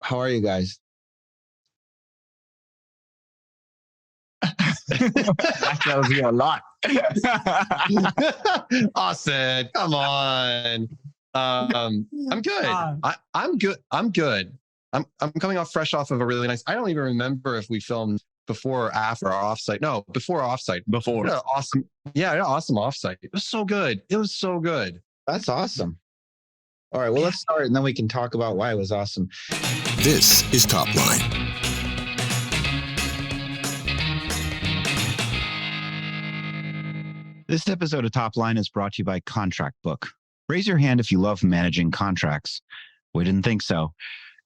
How are you guys? That tells you a lot. Asad, come on. I'm good. I'm good. I'm good. I'm coming fresh off of a really nice. I don't even remember if we filmed before or after our offsite. No, before offsite. Before. Yeah, awesome. Yeah, awesome offsite. It was so good. It was so good. That's awesome. All right, well, let's start and then we can talk about why it was awesome. This is Top Line. This episode of Top Line is brought to you by Contract Book. Raise your hand if you love managing contracts. We didn't think so.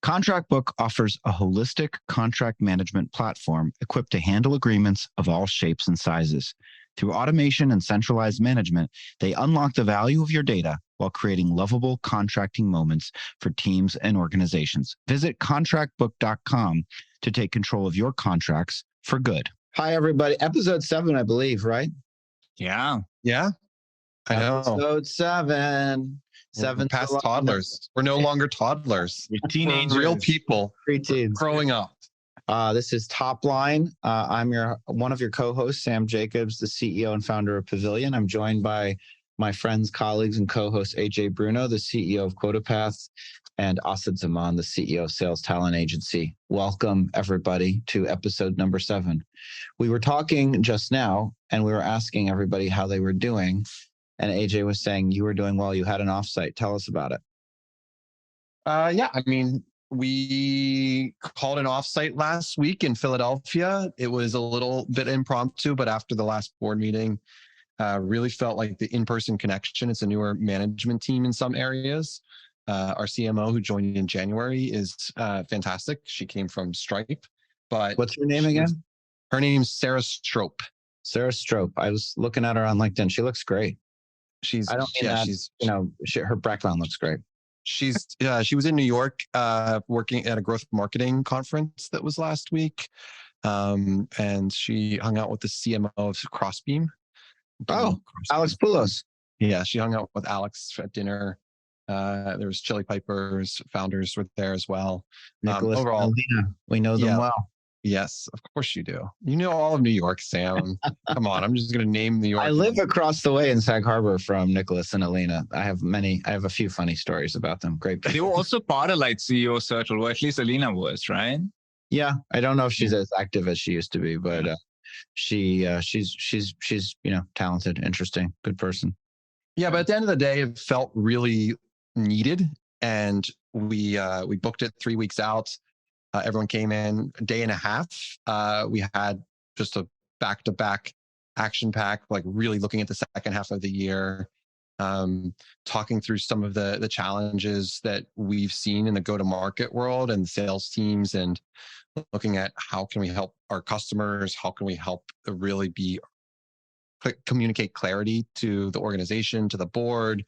Contract Book offers a holistic contract management platform equipped to handle agreements of all shapes and sizes. Through automation and centralized management, they unlock the value of your data while creating lovable contracting moments for teams and organizations. Visit contractbook.com to take control of your contracts for good. Hi, everybody. Episode 7, I believe, right? Yeah. I know. Episode 7. We're past toddlers. We're no longer toddlers. We're teenagers. We're real people. Preteens. Growing up. This is Top Line. I'm one of your co-hosts, Sam Jacobs, the CEO and founder of Pavilion. I'm joined by my friends, colleagues, and co-host AJ Bruno, the CEO of QuotaPath, and Asad Zaman, the CEO of Sales Talent Agency. Welcome, everybody, to episode number 7. We were talking just now, and we were asking everybody how they were doing. And AJ was saying you were doing well. You had an offsite. Tell us about it. We called an offsite last week in Philadelphia. It was a little bit impromptu, but after the last board meeting, really felt like the in-person connection. It's a newer management team in some areas. Our CMO, who joined in January, is fantastic. She came from Stripe. But what's her name again? Her name's Sarah Strope. Sarah Strope. I was looking at her on LinkedIn. She looks great. Her background looks great. She was in New York working at a growth marketing conference that was last week. And she hung out with the CMO of Crossbeam. Alex Poulos. Yeah, she hung out with Alex at dinner. There was Chili Piper's founders were there as well. Nicholas and Alina. We know them well. Yes, of course you do. You know all of New York, Sam. Come on, I'm just going to name New York. I live across the way in Sag Harbor from Nicholas and Alina. I have a few funny stories about them. Great. They were also part of like CEO Circle, or at least Alina was, right? Yeah, I don't know if she's as active as she used to be, but she's talented, interesting, good person. Yeah, but at the end of the day, it felt really needed, and we booked it 3 weeks out. Everyone came in a day and a half. We had just a back-to-back action pack, like really looking at the second half of the year, talking through some of the challenges that we've seen in the go-to-market world and sales teams, and looking at how can we help our customers, how can we help really communicate clarity to the organization, to the board.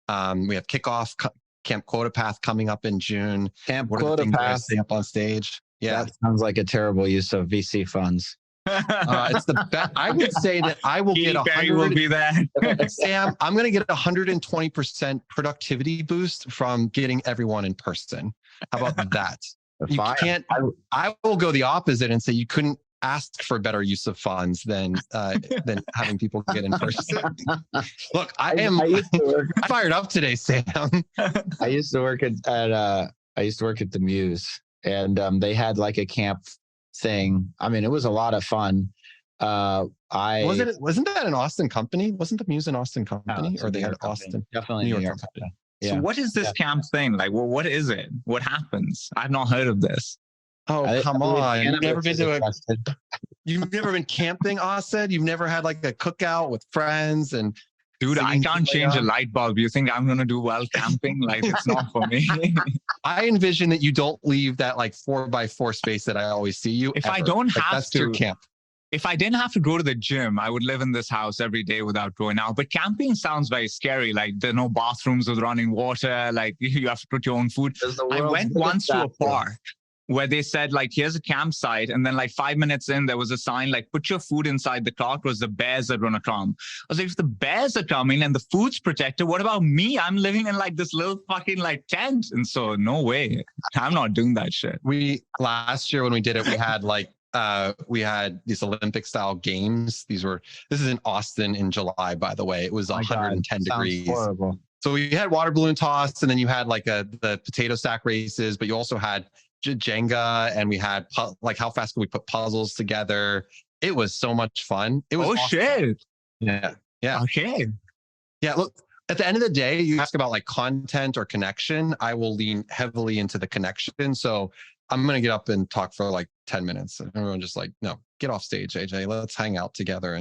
We have kickoff Camp QuotaPath coming up in June. Camp What are the things that I QuotaPath. say up on stage? Yeah, That sounds like a terrible use of VC funds. it's the best. I would say that I will get 100. Will be there. Sam, I'm going to get 120% productivity boost from getting everyone in person. How about that? You can't. I will go the opposite and say you couldn't ask for better use of funds than having people get in person. Look, I'm fired up today, Sam. I used to work at the Muse, and they had like a camp thing. I mean, it was a lot of fun. Wasn't that an Austin company? Wasn't the Muse an Austin company, or they had Austin? Definitely New York company. Yeah. So what is this camp thing? Like, well, what is it? What happens? I've not heard of this. Oh, come on. You've never been camping, Asad? You've never had like a cookout with friends and dude, I can't change a light bulb. You think I'm going to do well camping? Like, it's not for me. I envision that you don't leave that like 4x4 space that I always see you. If I don't have that's to your camp. If I didn't have to go to the gym, I would live in this house every day without going out. But camping sounds very scary. Like, there are no bathrooms with running water. Like, you have to put your own food. I went once to a park where they said like, here's a campsite. And then like 5 minutes in, there was a sign like, put your food inside the car because the bears are going to come. I was like, if the bears are coming and the food's protected, what about me? I'm living in like this little fucking like tent. And so no way, I'm not doing that shit. Last year when we did it, we had these Olympic style games. This is in Austin in July, by the way. It was 110 degrees. Horrible. So we had water balloon toss, and then you had like the potato stack races, but you also had Jenga, and we had like how fast could we put puzzles together. It was so much fun. It was awesome. Shit. Yeah. Okay. Yeah. Look, at the end of the day, you ask about like content or connection. I will lean heavily into the connection. So I'm going to get up and talk for like 10 minutes. And everyone just like, no, get off stage, AJ. Let's hang out together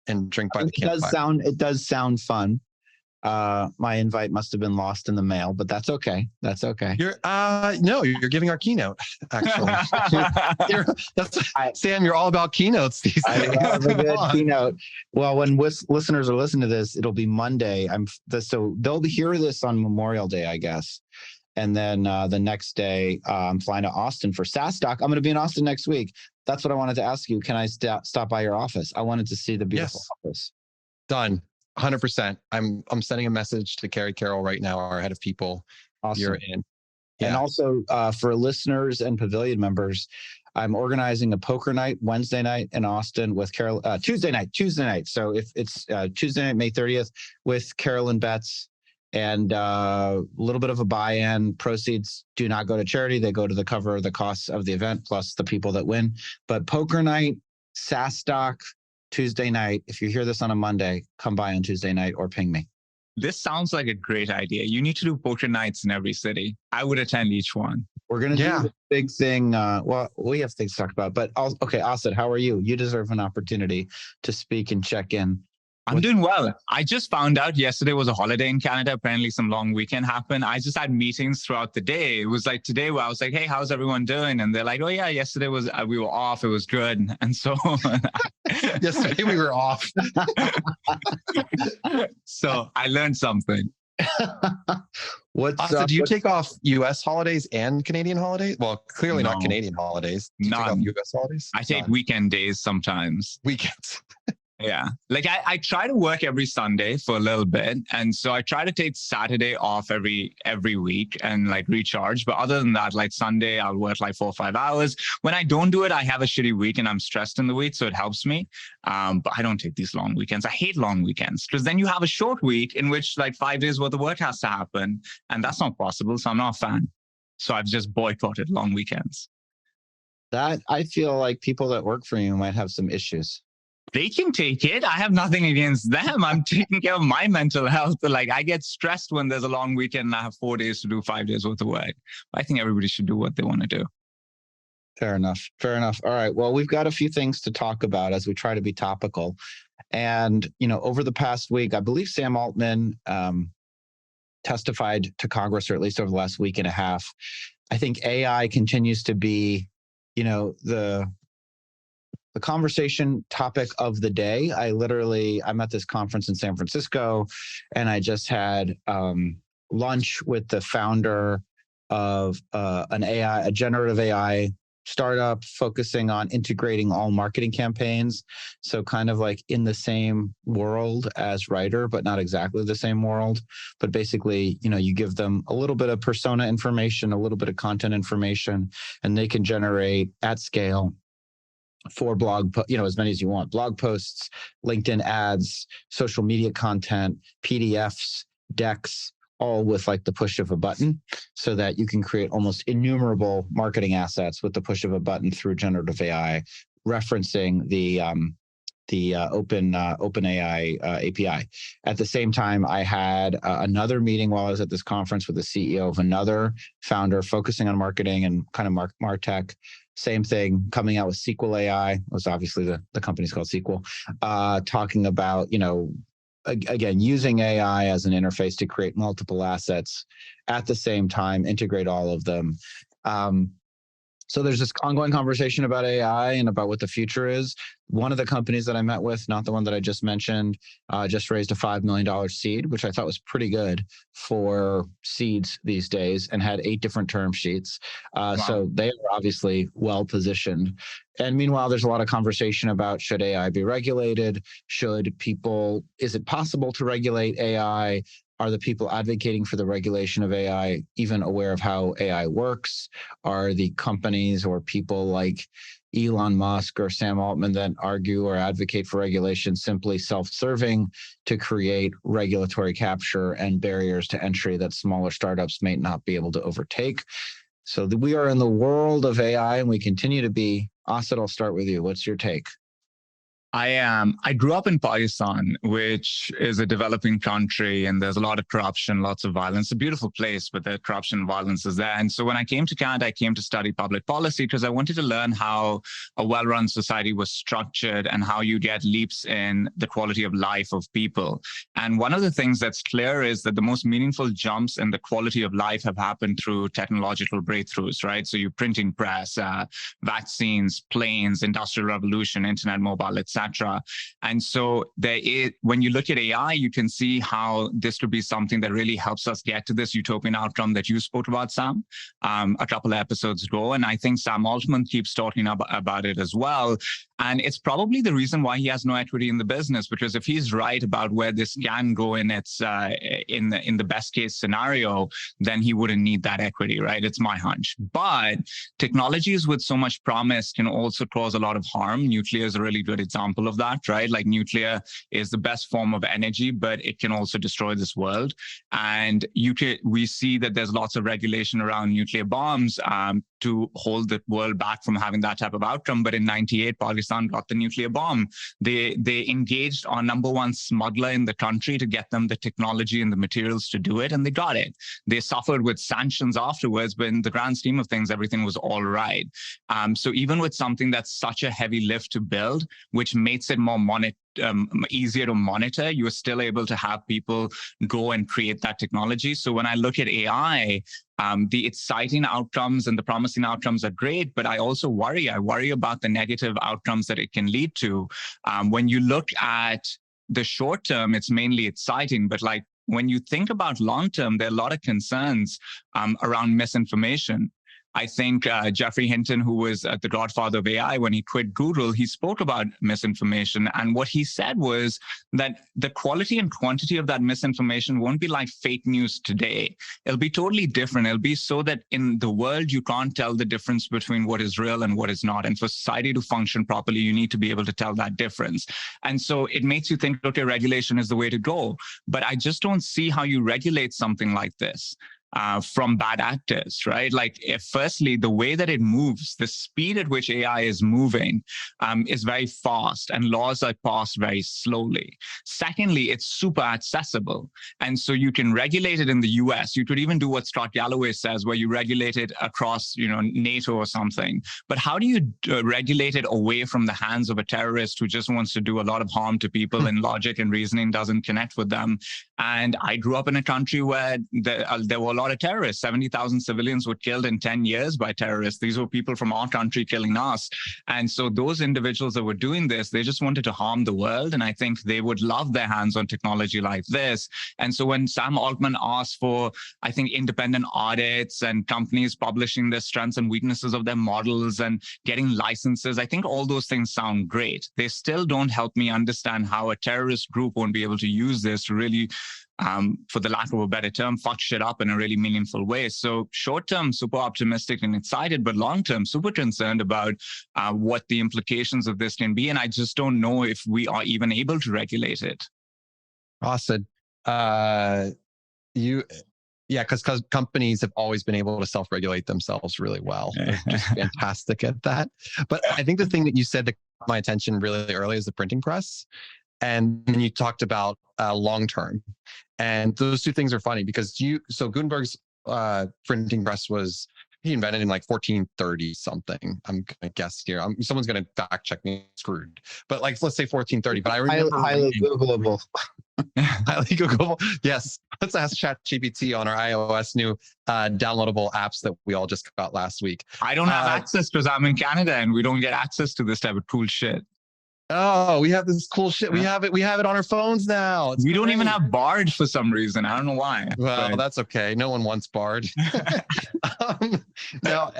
and drink by the campfire. It does sound fun. My invite must have been lost in the mail, but that's okay. That's okay. You're giving our keynote, actually. Sam, you're all about keynotes these days. I love a good keynote. Well, when listeners are listening to this, it'll be Monday. So they'll hear this on Memorial Day, I guess. And then the next day, I'm flying to Austin for SaaStock. I'm going to be in Austin next week. That's what I wanted to ask you. Can I stop by your office? I wanted to see the beautiful office. Done. 100%. I'm sending a message to Carrie Carroll right now, our head of people. Awesome. You're in. Yeah. And also for listeners and Pavilion members, I'm organizing a poker night Wednesday night in Austin with Carol. Tuesday night. So if it's Tuesday night, May 30th, with Carolyn Betts. And a little bit of a buy-in. Proceeds do not go to charity. They go to the cover the costs of the event plus the people that win. But poker night, SaaStock, Tuesday night. If you hear this on a Monday, come by on Tuesday night or ping me. This sounds like a great idea. You need to do poker nights in every city. I would attend each one. We're going to do the big thing. Well, we have things to talk about. But okay, Asad, how are you? You deserve an opportunity to speak and check in. I'm doing well. I just found out yesterday was a holiday in Canada. Apparently some long weekend happened. I just had meetings throughout the day. It was like today where I was like, hey, how's everyone doing? And they're like, oh yeah, yesterday was, we were off. It was good. And so yesterday we were off. So I learned something. Do you take off US holidays and Canadian holidays? Well, clearly not Canadian holidays. Do you take off US holidays? I take weekend days sometimes. Weekends. Yeah. Like I try to work every Sunday for a little bit. And so I try to take Saturday off every week and like recharge. But other than that, like Sunday, I'll work like 4 or 5 hours. When I don't do it, I have a shitty week and I'm stressed in the week. So it helps me. But I don't take these long weekends. I hate long weekends because then you have a short week in which like 5 days worth of work has to happen. And that's not possible. So I'm not a fan. So I've just boycotted long weekends. That I feel like people that work for you might have some issues. They can take it. I have nothing against them. I'm taking care of my mental health. Like I get stressed when there's a long weekend and I have 4 days to do 5 days worth of work. I think everybody should do what they want to do. Fair enough. All right. Well, we've got a few things to talk about as we try to be topical. And, over the past week, I believe Sam Altman testified to Congress, or at least over the last week and a half. I think AI continues to be, the conversation topic of the day. I'm at this conference in San Francisco, and I just had lunch with the founder of a generative AI startup focusing on integrating all marketing campaigns. So kind of like in the same world as Writer, but not exactly the same world. But basically, you give them a little bit of persona information, a little bit of content information, and they can generate at scale for as many as you want, blog posts, LinkedIn ads, social media content, PDFs, decks, all with like the push of a button, so that you can create almost innumerable marketing assets with the push of a button through generative AI, referencing the OpenAI API. At the same time, I had another meeting while I was at this conference with the CEO of another founder focusing on marketing and kind of MarTech. Same thing, coming out with SQL AI. It was obviously the company's called SQL, talking about, again, using AI as an interface to create multiple assets at the same time, integrate all of them. So there's this ongoing conversation about AI and about what the future is. One of the companies that I met with, not the one that I just mentioned, just raised a $5 million seed, which I thought was pretty good for seeds these days, and had 8 different term sheets. Wow. So they are obviously well positioned. And meanwhile, there's a lot of conversation about, should AI be regulated? Is it possible to regulate AI? Are the people advocating for the regulation of AI even aware of how AI works? Are the companies or people like Elon Musk or Sam Altman that argue or advocate for regulation simply self-serving to create regulatory capture and barriers to entry that smaller startups may not be able to overtake? So we are in the world of AI, and we continue to be. Asad, I'll start with you. What's your take? I grew up in Pakistan, which is a developing country, and there's a lot of corruption, lots of violence. A beautiful place, but the corruption and violence is there. And so when I came to Canada, I came to study public policy because I wanted to learn how a well-run society was structured and how you get leaps in the quality of life of people. And one of the things that's clear is that the most meaningful jumps in the quality of life have happened through technological breakthroughs, right? So you printing press, vaccines, planes, industrial revolution, internet, mobile, etc. And so when you look at AI, you can see how this could be something that really helps us get to this utopian outcome that you spoke about, Sam, a couple of episodes ago. And I think Sam Altman keeps talking about it as well. And it's probably the reason why he has no equity in the business, because if he's right about where this can go in its in the best case scenario, then he wouldn't need that equity, right? It's my hunch. But technologies with so much promise can also cause a lot of harm. Nuclear is a really good example of that, right? Like nuclear is the best form of energy, but it can also destroy this world. And we see that there's lots of regulation around nuclear bombs to hold the world back from having that type of outcome. But in '98, Pakistan got the nuclear bomb. They engaged our number one smuggler in the country to get them the technology and the materials to do it, and they got it. They suffered with sanctions afterwards, but in the grand scheme of things, everything was all right. So even with something that's such a heavy lift to build, which makes it more easier to monitor, you are still able to have people go and create that technology. So when I look at AI, the exciting outcomes and the promising outcomes are great, but I also worry. I worry about the negative outcomes that it can lead to. When you look at the short term, it's mainly exciting, but like when you think about long term, there are a lot of concerns around misinformation. I think Geoffrey Hinton, who was the godfather of AI, when he quit Google, he spoke about misinformation. And what he said was that the quality and quantity of that misinformation won't be like fake news today. It'll be totally different. It'll be so that in the world, you can't tell the difference between what is real and what is not. And for society to function properly, you need to be able to tell that difference. And so it makes you think, okay, regulation is the way to go. But I just don't see how you regulate something like this. From bad actors, right? Like, firstly, the way that it moves, the speed at which AI is moving is very fast, and laws are passed very slowly. Secondly, it's super accessible. And so you can regulate it in the US. You could even do what Scott Galloway says, where you regulate it across, NATO or something. But how do you regulate it away from the hands of a terrorist who just wants to do a lot of harm to people and logic and reasoning doesn't connect with them? And I grew up in a country where there were a lot of terrorists. 70,000 civilians were killed in 10 years by terrorists. These were people from our country killing us. And so those individuals that were doing this, they just wanted to harm the world. And I think they would love their hands on technology like this. And so when Sam Altman asked for, I think, independent audits and companies publishing the strengths and weaknesses of their models and getting licenses, I think all those things sound great. They still don't help me understand how a terrorist group won't be able to use this to really, for the lack of a better term, fuck shit up in a really meaningful way. So short term, super optimistic and excited, but long term, super concerned about what the implications of this can be. And I just don't know if we are even able to regulate it. Asad, because companies have always been able to self-regulate themselves really well. They're just fantastic at that. But I think the thing that you said that caught my attention really early is the printing press. And then you talked about long-term. And those two things are funny because Gutenberg's printing press he invented in like 1430 something. I'm gonna guess here. Someone's gonna fact check me. Screwed. But like, let's say 1430. But I remember highly Googleable. Highly Googleable. Yes. Let's ask ChatGPT on our iOS new downloadable apps that we all just got last week. I don't have access because I'm in Canada and we don't get access to this type of cool shit. Oh, we have this cool shit. We have it on our phones now. We don't even have Bard for some reason. I don't know why. Well, that's okay. No one wants Bard. No,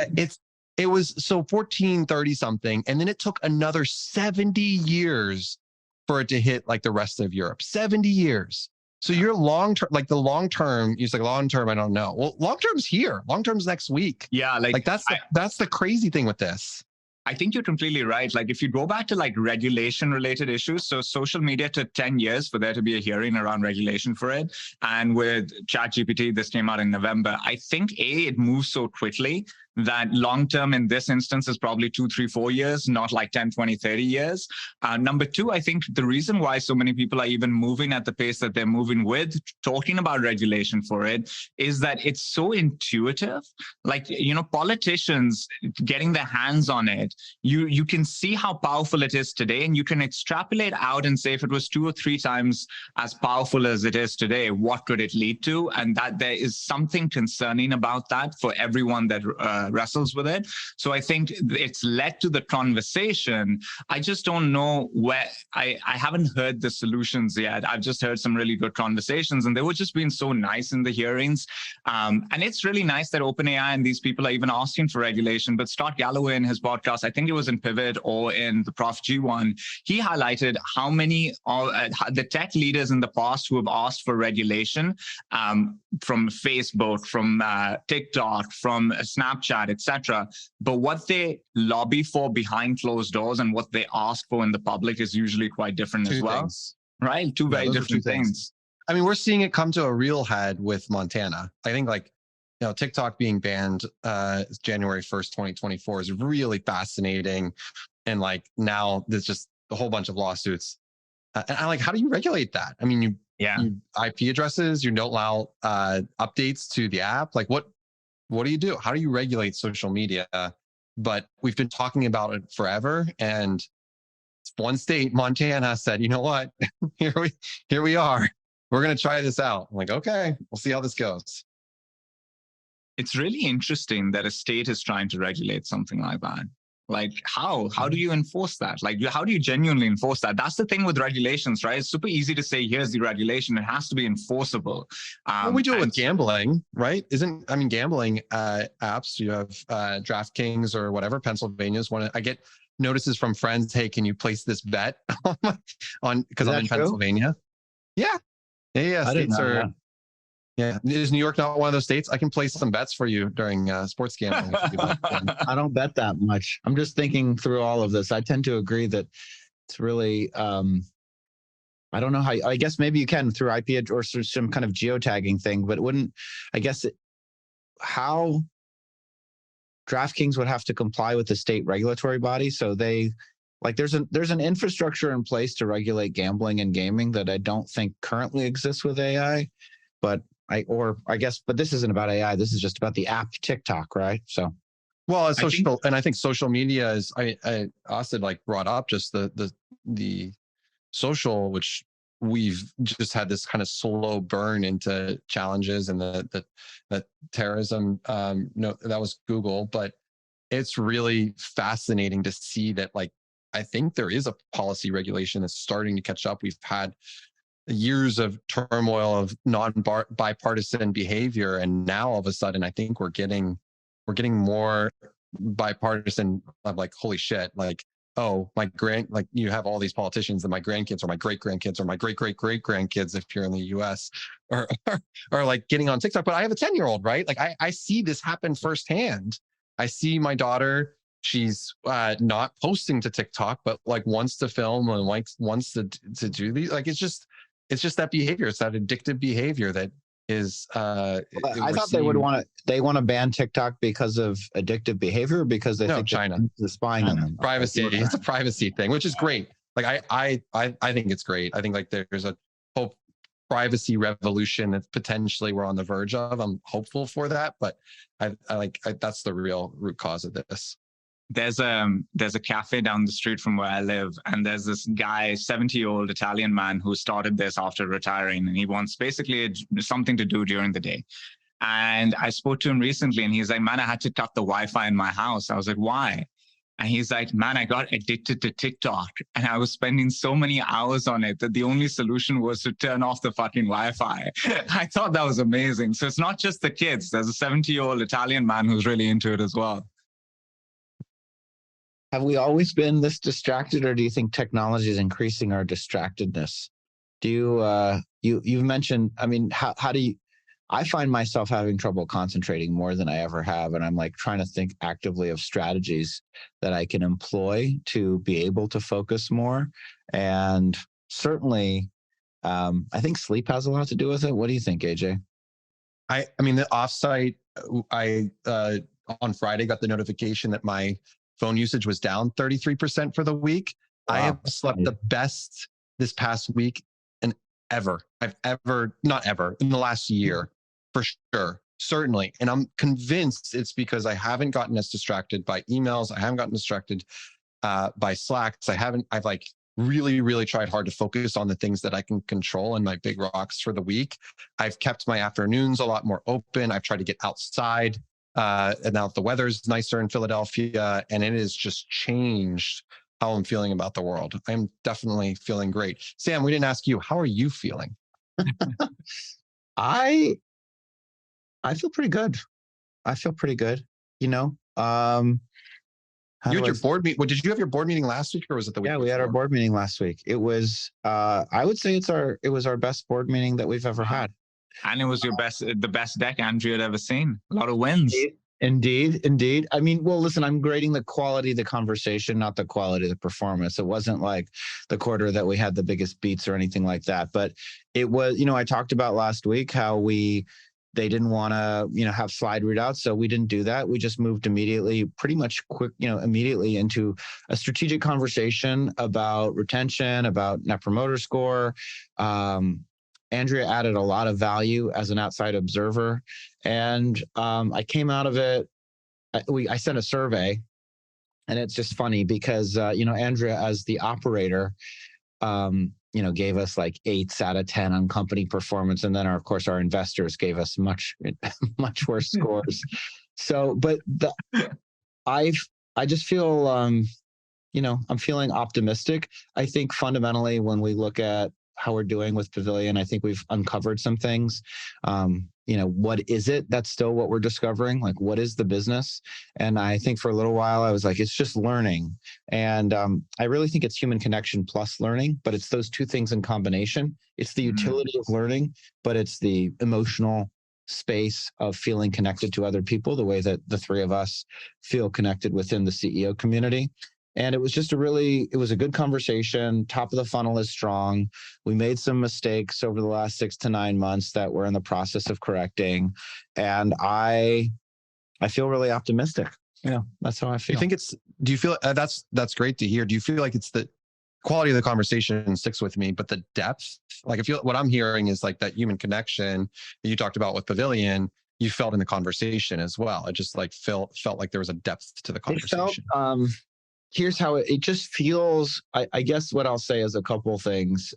it was so 1430 something, and then it took another 70 years for it to hit like the rest of Europe. 70 years. So your long term, like the long term, you say long term, I don't know. Well, long term's here. Long term's next week. Yeah, like that's the crazy thing with this. I think you're completely right. Like if you go back to like regulation related issues, so social media took 10 years for there to be a hearing around regulation for it. And with ChatGPT, this came out in November. I think it moves so quickly that long term in this instance is probably 2, 3, 4 years, not like 10, 20, 30 years. Number two, I think the reason why so many people are even moving at the pace that they're moving with, talking about regulation for it, is that it's so intuitive. Like, you know, politicians getting their hands on it, you can see how powerful it is today, and you can extrapolate out and say if it was 2 or 3 times as powerful as it is today, what could it lead to? And that there is something concerning about that for everyone that wrestles with it. So I think it's led to the conversation. I just don't know where, I haven't heard the solutions yet. I've just heard some really good conversations, and they were just being so nice in the hearings. And it's really nice that OpenAI and these people are even asking for regulation. But Scott Galloway in his podcast, I think it was in Pivot or in the Prof G one, he highlighted how many the tech leaders in the past who have asked for regulation from Facebook, from TikTok, from Snapchat, etc. But what they lobby for behind closed doors and what they ask for in the public is usually quite different as well. Right? Two very different things. I mean, we're seeing it come to a real head with Montana. I think like, you know, TikTok being banned January 1st, 2024 is really fascinating. And like now there's just a whole bunch of lawsuits. And I'm like, how do you regulate that? I mean, you IP addresses, you don't allow updates to the app. Like what do you do? How do you regulate social media? But we've been talking about it forever. And one state, Montana, said, you know what? here we are. We're going to try this out. I'm like, okay, we'll see how this goes. It's really interesting that a state is trying to regulate something like that. Like how do you enforce that? Like how do you genuinely enforce that? That's the thing with regulations, right? It's super easy to say, here's the regulation. It has to be enforceable. Well, we do it with gambling, right? Gambling apps, you have DraftKings or whatever, Pennsylvania's one. I get notices from friends, hey, can you place this bet on because I'm in Pennsylvania? Yeah. States are. Yeah. Is New York not one of those states? I can place some bets for you during sports gambling. If you'd like. I don't bet that much. I'm just thinking through all of this. I tend to agree that it's really, I don't know how, I guess maybe you can through IP or some kind of geotagging thing, but it wouldn't, I guess, how DraftKings would have to comply with the state regulatory body. So they, like there's an infrastructure in place to regulate gambling and gaming that I don't think currently exists with AI, but but this isn't about AI. This is just about the app TikTok, right? So, well, it's social, and I think social media is. Asad like brought up just the social, which we've just had this kind of slow burn into challenges and the terrorism. No, that was Google, but it's really fascinating to see that. Like, I think there is a policy regulation that's starting to catch up. We've had years of turmoil of non-bipartisan behavior, and now all of a sudden I think we're getting more bipartisan of like, holy shit, like, oh, like you have all these politicians and my grandkids or my great-grandkids or my great-great-great-grandkids if you're in the US are like getting on TikTok. But I have a 10-year-old, right? Like I see this happen firsthand. I see my daughter, she's not posting to TikTok, but like wants to film and like wants to do these. Like it's just that behavior. It's that addictive behavior that is. I thought they want to ban TikTok because of addictive behavior, because they think China is spying on them. Privacy. It's a privacy thing, which is great. Like I think it's great. I think like there's a hope privacy revolution that potentially we're on the verge of. I'm hopeful for that, but I that's the real root cause of this. there's a cafe down the street from where I live, and there's this guy, 70-year-old Italian man, who started this after retiring, and he wants basically something to do during the day. And I spoke to him recently, and he's like, man, I had to cut the Wi-Fi in my house. I was like, why? And he's like, man, I got addicted to TikTok, and I was spending so many hours on it that the only solution was to turn off the fucking Wi-Fi. I thought that was amazing. So it's not just the kids. There's a 70-year-old Italian man who's really into it as well. Have we always been this distracted, or do you think technology is increasing our distractedness? Do you've mentioned, I mean, how do you, I find myself having trouble concentrating more than I ever have. And I'm like trying to think actively of strategies that I can employ to be able to focus more. And certainly, I think sleep has a lot to do with it. What do you think, AJ? I mean, the offsite, I on Friday got the notification that my phone usage was down 33% for the week. Wow. I have slept the best this past week and not ever, in the last year, for sure, certainly. And I'm convinced it's because I haven't gotten as distracted by emails. I haven't gotten distracted by Slacks. I've like really, really tried hard to focus on the things that I can control and my big rocks for the week. I've kept my afternoons a lot more open. I've tried to get outside. And now the weather's nicer in Philadelphia, and it has just changed how I'm feeling about the world. I'm definitely feeling great. Sam, we didn't ask you, how are you feeling? I feel pretty good. I feel pretty good. You know, you had your board meeting. Did you have your board meeting last week, or was it the week? Yeah, we had our board meeting last week. It was, I would say it was our best board meeting that we've ever had. And it was the best deck Andrew had ever seen. A lot of wins. Indeed. I mean, well, listen, I'm grading the quality of the conversation, not the quality of the performance. It wasn't like the quarter that we had the biggest beats or anything like that. But it was, I talked about last week how they didn't want to, have slide readouts. So we didn't do that. We just moved immediately into a strategic conversation about retention, about net promoter score. Andrea added a lot of value as an outside observer. And I came out of it, I sent a survey, and it's just funny because, Andrea, as the operator, gave us like 8s out of 10 on company performance. And then, of course, our investors gave us much, much worse scores. So, but I just feel, I'm feeling optimistic. I think fundamentally, when we look at how we're doing with Pavilion, I think we've uncovered some things. What is it? That's still what we're discovering. Like, what is the business? And I think for a little while, I was like, it's just learning. And I really think it's human connection plus learning, but it's those two things in combination. It's the utility of learning, but it's the emotional space of feeling connected to other people, the way that the three of us feel connected within the CEO community. And it was just it was a good conversation. Top of the funnel is strong. We made some mistakes over the last 6 to 9 months that we're in the process of correcting. And I feel really optimistic. That's how I feel. Do you feel that's great to hear. Do you feel like it's the quality of the conversation sticks with me, but the depth, like what I'm hearing is like that human connection that you talked about with Pavilion, you felt in the conversation as well. It just like felt like there was a depth to the conversation. Here's how it just feels. I guess what I'll say is a couple of things,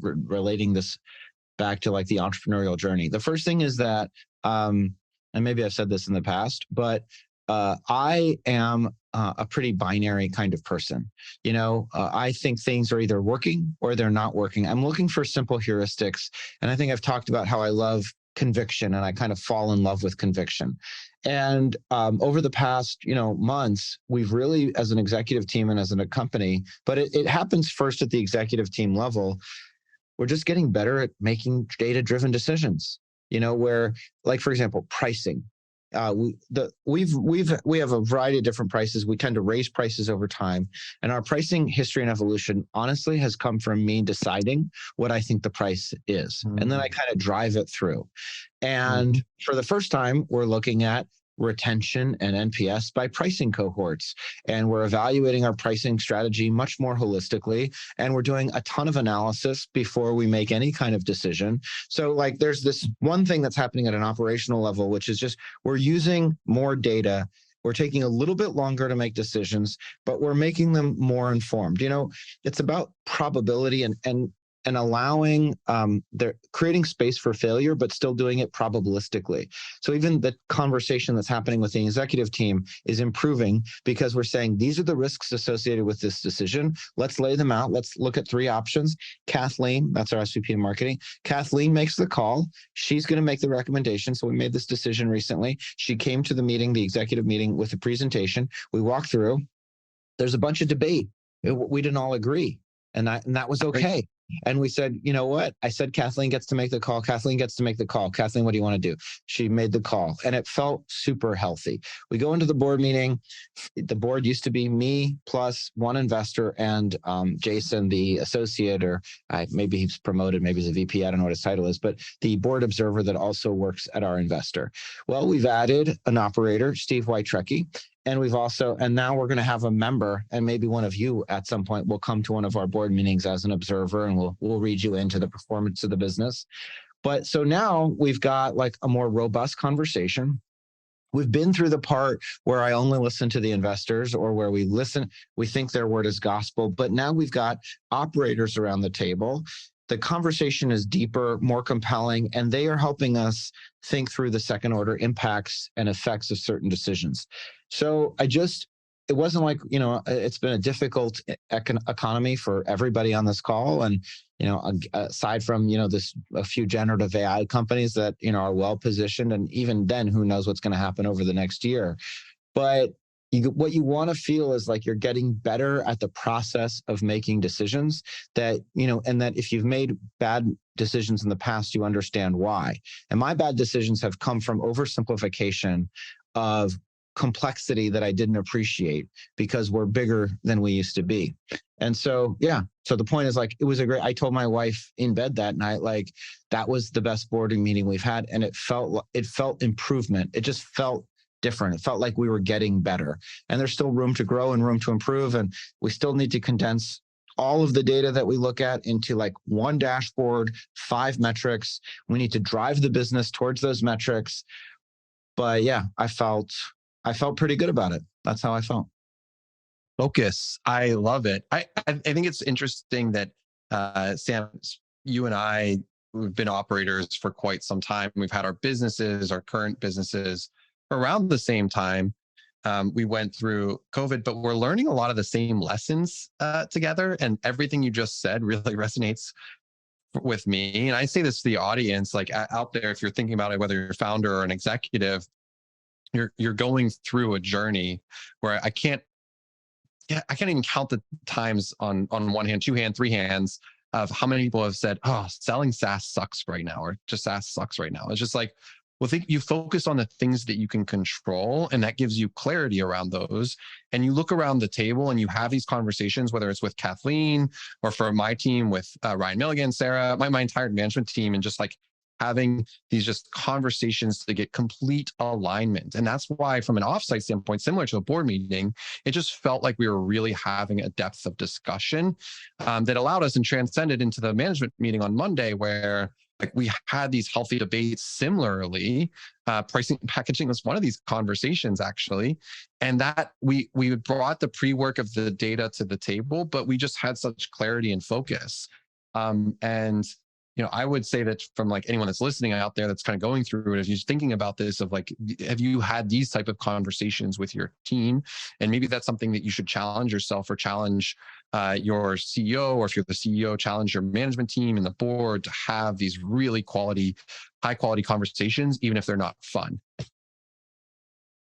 relating this back to like the entrepreneurial journey. The first thing is that, and maybe I've said this in the past, but I am a pretty binary kind of person. I think things are either working or they're not working. I'm looking for simple heuristics. And I think I've talked about how I love conviction, and I kind of fall in love with conviction. And over the past, months, we've really, as an executive team and as a company, but it happens first at the executive team level. We're just getting better at making data-driven decisions. Where, like, for example, pricing. We have a variety of different prices. We tend to raise prices over time, and our pricing history and evolution honestly has come from me deciding what I think the price is, and then I kind of drive it through. And for the first time, we're looking at retention and NPS by pricing cohorts. And we're evaluating our pricing strategy much more holistically. And we're doing a ton of analysis before we make any kind of decision. So like there's this one thing that's happening at an operational level, which is just we're using more data We're taking a little bit longer to make decisions, but we're making them more informed. It's about probability and allowing they're creating space for failure, but still doing it probabilistically. So even the conversation that's happening with the executive team is improving because we're saying these are the risks associated with this decision. Let's lay them out. Let's look at 3 options. Kathleen, that's our SVP of marketing. Kathleen makes the call. She's going to make the recommendation. So we made this decision recently. She came to the meeting, the executive meeting, with a presentation. We walked through. There's a bunch of debate. We didn't all agree. And that was okay. And we said, you know what? I said, Kathleen gets to make the call. Kathleen gets to make the call. Kathleen, what do you want to do? She made the call, and it felt super healthy. We go into the board meeting. The board used to be me plus one investor and Jason, the associate, or maybe he's promoted, maybe he's a VP. I don't know what his title is, but the board observer that also works at our investor. Well, we've added an operator, Steve Wytrecki. And now we're going to have a member, and maybe one of you at some point will come to one of our board meetings as an observer, and we'll read you into the performance of the business. But so now we've got like a more robust conversation. We've been through the part where I only listen to the investors, or where we think their word is gospel, but now we've got operators around the table. The conversation is deeper, more compelling, and they are helping us think through the second order impacts and effects of certain decisions. So it wasn't like, it's been a difficult economy for everybody on this call. And, aside from, a few generative AI companies that, are well positioned. And even then, who knows what's going to happen over the next year. But what you want to feel is like you're getting better at the process of making decisions, that, and that if you've made bad decisions in the past, you understand why. And my bad decisions have come from oversimplification of complexity that I didn't appreciate because we're bigger than we used to be. And so, so the point is, like, I told my wife in bed that night, like, that was the best boarding meeting we've had. And it felt improvement. It just felt different. It felt like we were getting better, and there's still room to grow and room to improve. And we still need to condense all of the data that we look at into like one dashboard, 5 metrics. We need to drive the business towards those metrics. But I felt pretty good about it. That's how I felt. Focus. I love it. I think it's interesting that Sam, you and I, we've been operators for quite some time. We've had our current businesses around the same time. We went through COVID, but we're learning a lot of the same lessons together. And everything you just said really resonates with me. And I say this to the audience, like out there, if you're thinking about it, whether you're a founder or an executive, you're going through a journey where I can't even count the times on one hand, 2 hands, 3 hands of how many people have said, "Oh, selling SaaS sucks right now," or "just SaaS sucks right now." It's just like, well, you focus on the things that you can control, and that gives you clarity around those. And you look around the table and you have these conversations, whether it's with Kathleen or for my team with Ryan Milligan, Sarah, my entire management team, and just like having these just conversations to get complete alignment. And that's why, from an offsite standpoint, similar to a board meeting, it just felt like we were really having a depth of discussion that allowed us and transcended into the management meeting on Monday, where like we had these healthy debates. Similarly, pricing and packaging was one of these conversations, actually. And that we brought the pre-work of the data to the table, but we just had such clarity and focus. And I would say that from like anyone that's listening out there that's kind of going through it, if you're thinking about this, of like, have you had these type of conversations with your team? And maybe that's something that you should challenge yourself, or challenge your CEO, or if you're the CEO, challenge your management team and the board to have these really high quality conversations, even if they're not fun.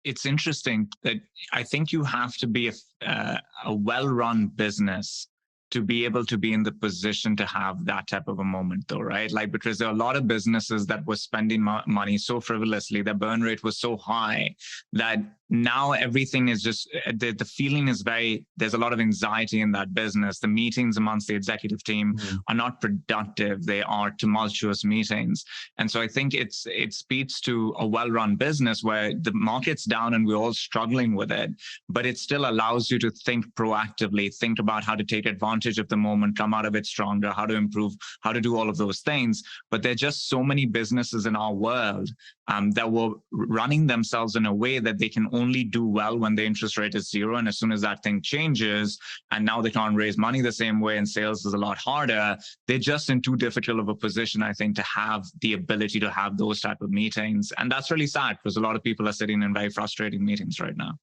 It's interesting that I think you have to be a well-run business to be able to be in the position to have that type of a moment, though, right? Like, because there are a lot of businesses that were spending money so frivolously, their burn rate was so high that now everything is just, the feeling is there's a lot of anxiety in that business. The meetings amongst the executive team are not productive. They are tumultuous meetings. And so I think it speaks to a well-run business where the market's down and we're all struggling with it, but it still allows you to think proactively, think about how to take advantage of the moment, come out of it stronger, how to improve, how to do all of those things. But there are just so many businesses in our world that were running themselves in a way that they can only do well when the interest rate is zero. And as soon as that thing changes, and now they can't raise money the same way and sales is a lot harder, they're just in too difficult of a position, I think, to have the ability to have those type of meetings. And that's really sad because a lot of people are sitting in very frustrating meetings right now.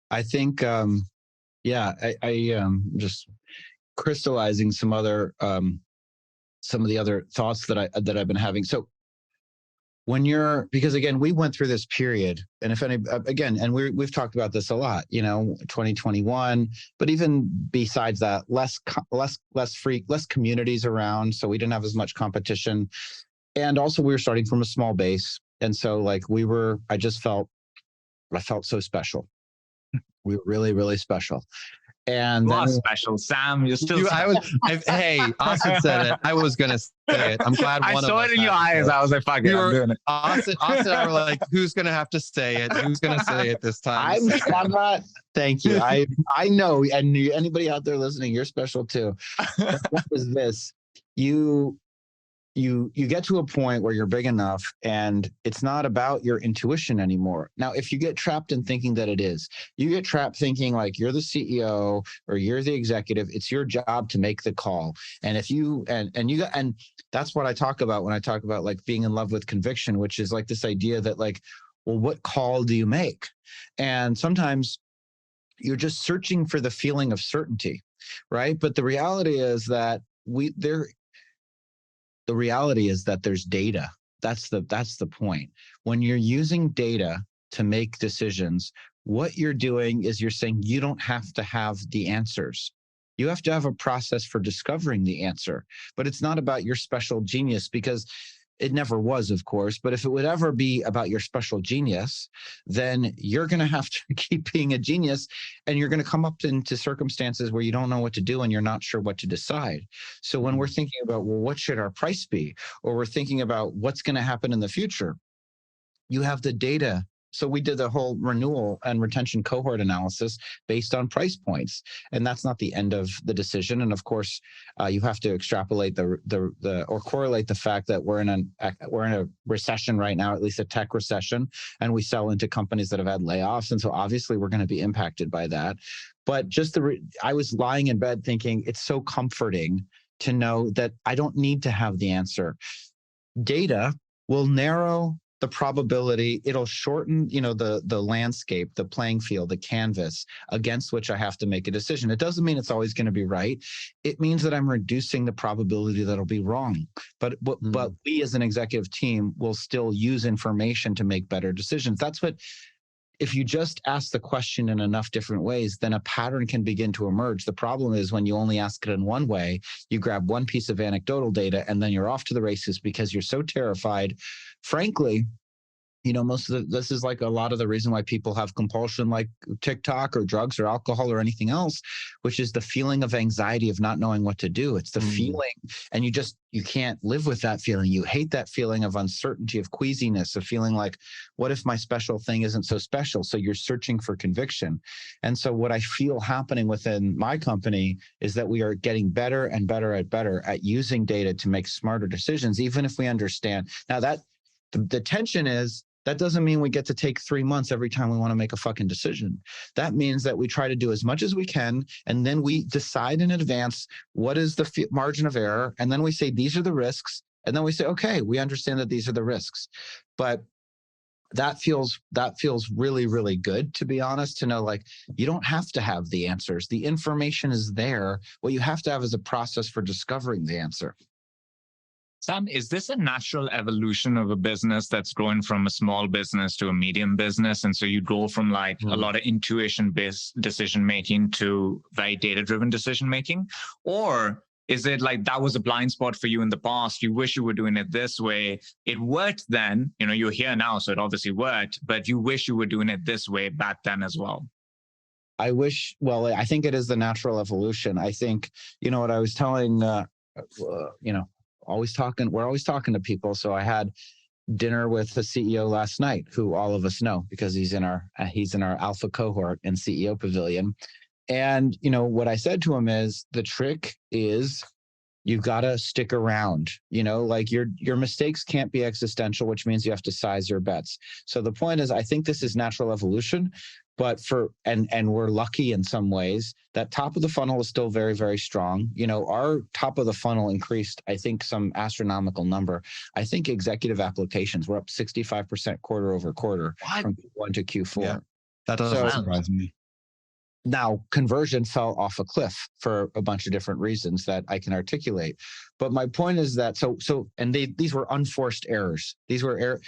I think, I just crystallizing some of the other thoughts that I've been having. So because again, we went through this period, and and we've talked about this a lot, 2021, but even besides that, less communities around. So we didn't have as much competition. And also we were starting from a small base. And so I felt so special. We were really, really special. And then special, Sam. You're still. Hey, Asad said it. I was gonna say it. I'm glad one of us. I saw it in your eyes. I was like, "Fuck it, I'm doing it." Asad and I were like, "Who's gonna have to say it? Who's gonna say it this time?" I'm not. Thank you. I know, and anybody out there listening, you're special too. What was this? You get to a point where you're big enough and it's not about your intuition anymore. Now, if you get trapped in thinking that it is, you get trapped thinking like you're the CEO or you're the executive, it's your job to make the call. And if you, and that's what I talk about when I talk about like being in love with conviction, which is like this idea that like, well, what call do you make? And sometimes you're just searching for the feeling of certainty, right? But the reality is that there's data. That's the point. When you're using data to make decisions, what you're doing is you're saying you don't have to have the answers. You have to have a process for discovering the answer, but it's not about your special genius, because it never was, of course. But if it would ever be about your special genius, then you're going to have to keep being a genius, and you're going to come up into circumstances where you don't know what to do and you're not sure what to decide. So when we're thinking about, well, what should our price be? Or we're thinking about what's going to happen in the future, you have the data. So we did the whole renewal and retention cohort analysis based on price points, and that's not the end of the decision. And of course, you have to extrapolate or correlate the fact that we're in a recession right now, at least a tech recession, and we sell into companies that have had layoffs, and so obviously we're going to be impacted by that. But I was lying in bed thinking it's so comforting to know that I don't need to have the answer. Data will narrow the probability, it'll shorten, the landscape, the playing field, the canvas against which I have to make a decision. It doesn't mean it's always going to be right. It means that I'm reducing the probability that it'll be wrong. But we as an executive team will still use information to make better decisions. That's what, if you just ask the question in enough different ways, then a pattern can begin to emerge. The problem is when you only ask it in one way, you grab one piece of anecdotal data and then you're off to the races because you're so terrified. Frankly, this is like a lot of the reason why people have compulsion like TikTok or drugs or alcohol or anything else, which is the feeling of anxiety of not knowing what to do. It's the feeling, and you can't live with that feeling. You hate that feeling of uncertainty, of queasiness, of feeling like, what if my special thing isn't so special? So you're searching for conviction. And so what I feel happening within my company is that we are getting better and better at using data to make smarter decisions, even if we understand. Now that the tension is, that doesn't mean we get to take 3 months every time we want to make a fucking decision. That means that we try to do as much as we can, and then we decide in advance what is the margin of error, and then we say these are the risks, and then we say, okay, we understand that these are the risks. But that feels really, really good, to be honest, to know like you don't have to have the answers. The information is there. What you have to have is a process for discovering the answer. Sam, is this a natural evolution of a business that's growing from a small business to a medium business? And so you go from like a lot of intuition-based decision-making to very data-driven decision-making? Or is it like that was a blind spot for you in the past? You wish you were doing it this way. It worked then, you're here now, so it obviously worked, but you wish you were doing it this way back then as well. I think it is the natural evolution. I think, what I was telling, we're always talking to people. So I had dinner with the CEO last night, who all of us know because he's in our alpha cohort in CEO Pavilion. And, what I said to him is the trick is you've got to stick around, like your mistakes can't be existential, which means you have to size your bets. So the point is, I think this is natural evolution, but and we're lucky in some ways that top of the funnel is still very, very strong. Our top of the funnel increased, I think, some astronomical number. I think executive applications were up 65% quarter over quarter from Q1 to Q4. Yeah, that doesn't surprise me. Now, conversion fell off a cliff for a bunch of different reasons that I can articulate. But my point is that these were unforced errors. These were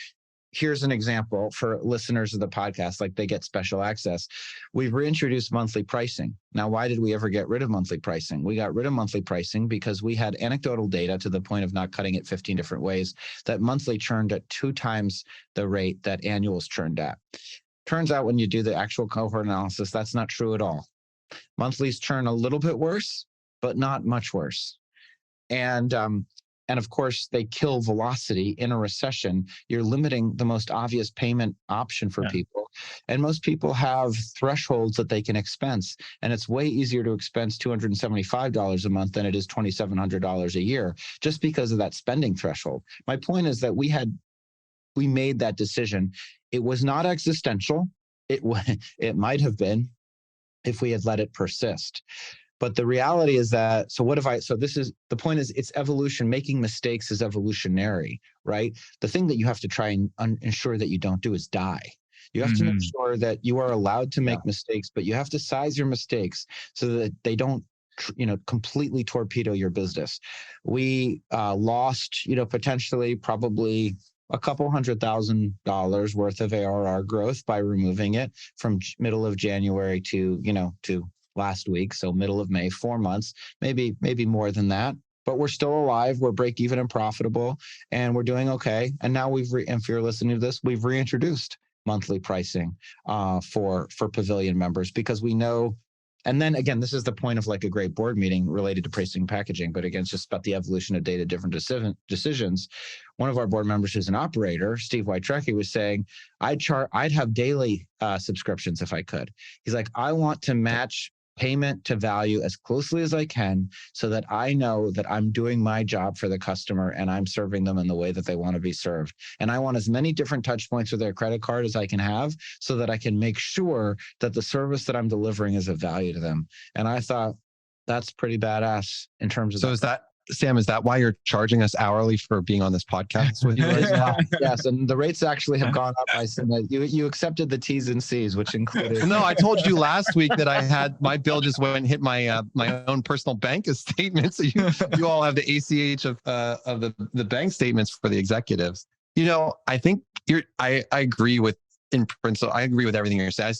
Here's an example for listeners of the podcast, like they get special access. We've reintroduced monthly pricing. Now, why did we ever get rid of monthly pricing? We got rid of monthly pricing because we had anecdotal data to the point of not cutting it 15 different ways that monthly churned at 2 times the rate that annuals churned at. Turns out when you do the actual cohort analysis, that's not true at all. Monthlies churn a little bit worse, but not much worse. And of course, they kill velocity in a recession. You're limiting the most obvious payment option for people. And most people have thresholds that they can expense. And it's way easier to expense $275 a month than it is $2,700 a year, just because of that spending threshold. My point is that we made that decision. It was not existential. It might have been if we had let it persist. But the reality is that, so the point is, it's evolution. Making mistakes is evolutionary, right? The thing that you have to try and ensure that you don't do is die. You have to make sure that you are allowed to make mistakes, but you have to size your mistakes so that they don't completely torpedo your business. We lost, potentially probably a couple $100,000 worth of ARR growth by removing it from middle of January to last week. So middle of May, 4 months, maybe more than that, but we're still alive. We're break even and profitable, and we're doing okay. And now if you're listening to this, we've reintroduced monthly pricing for Pavilion members, because we know. And then again, this is the point of like a great board meeting related to pricing and packaging, but again, it's just about the evolution of data-driven decisions. One of our board members who's an operator, Steve Wytrecki, was saying, I'd have daily subscriptions if I could. He's like, I want to match payment to value as closely as I can so that I know that I'm doing my job for the customer and I'm serving them in the way that they want to be served. And I want as many different touch points with their credit card as I can have so that I can make sure that the service that I'm delivering is of value to them. And I thought that's pretty badass in terms of. So Sam, is that why you're charging us hourly for being on this podcast with you right now? Yes, and the rates actually have gone up. You accepted the T's and C's, which included. No, I told you last week that I had my bill just went and hit my my own personal bank statement. So you all have the ACH of the bank statements for the executives. I think I agree with, in principle, I agree with everything you're saying.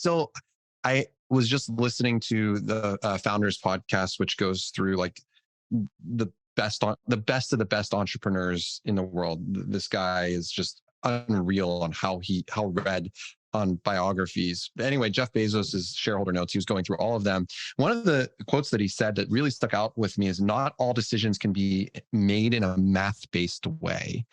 I was just listening to the Founders podcast, which goes through like the best of the best entrepreneurs in the world. This guy is just unreal on how read on biographies. But anyway, Jeff Bezos' shareholder notes, he was going through all of them. One of the quotes that he said that really stuck out with me is, not all decisions can be made in a math-based way.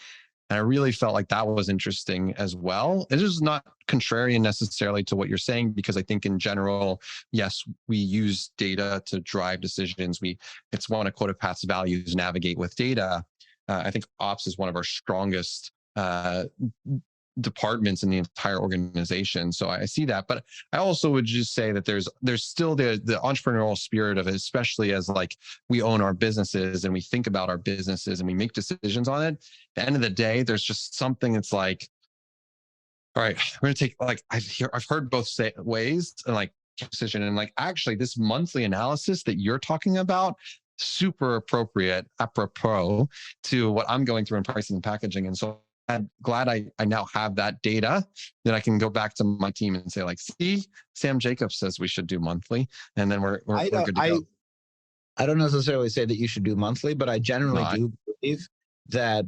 And I really felt like that was interesting as well. It is not contrarian necessarily to what you're saying, because I think in general, yes, we use data to drive decisions. It's one of QuotaPath's values, navigate with data. I think ops is one of our strongest departments in the entire organization. So I see that, but I also would just say that there's still the entrepreneurial spirit of it, especially as like we own our businesses and we think about our businesses and we make decisions on it. At the end of the day, there's just something that's like, all right, we're going to take, like, I've heard both ways and like decision, and like, actually this monthly analysis that you're talking about, super apropos to what I'm going through in pricing and packaging. And so I'm glad I now have that data that I can go back to my team and say, like, see, Sam Jacobs says we should do monthly, and then we're good to go. I don't necessarily say that you should do monthly, but I generally do believe that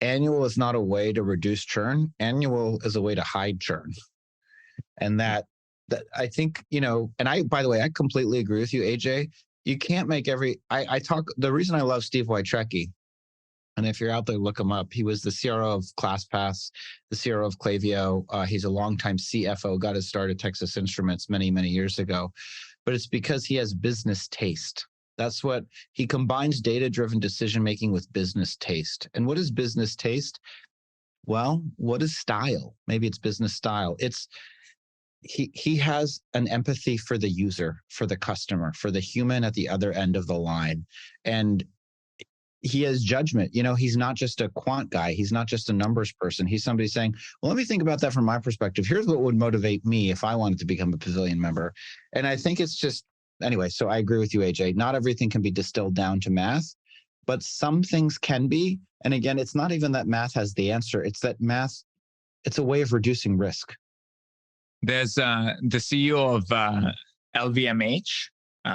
annual is not a way to reduce churn. Annual is a way to hide churn. And that I think, and by the way, I completely agree with you, AJ. You can't make the reason I love Steve Wytrecki, and if you're out there, look him up. He was the CRO of ClassPass, the CRO of Klaviyo. He's a longtime CFO, got his start at Texas Instruments many, many years ago. But it's because he has business taste. That's what he combines data-driven decision-making with business taste. And what is business taste? Well, what is style? Maybe it's business style. He has an empathy for the user, for the customer, for the human at the other end of the line. And he has judgment. He's not just a quant guy. He's not just a numbers person. He's somebody saying, well, let me think about that from my perspective. Here's what would motivate me if I wanted to become a Pavilion member. And I think it's just, anyway, so I agree with you, AJ. Not everything can be distilled down to math, but some things can be. And again, it's not even that math has the answer. It's that math, it's a way of reducing risk. There's the CEO of LVMH,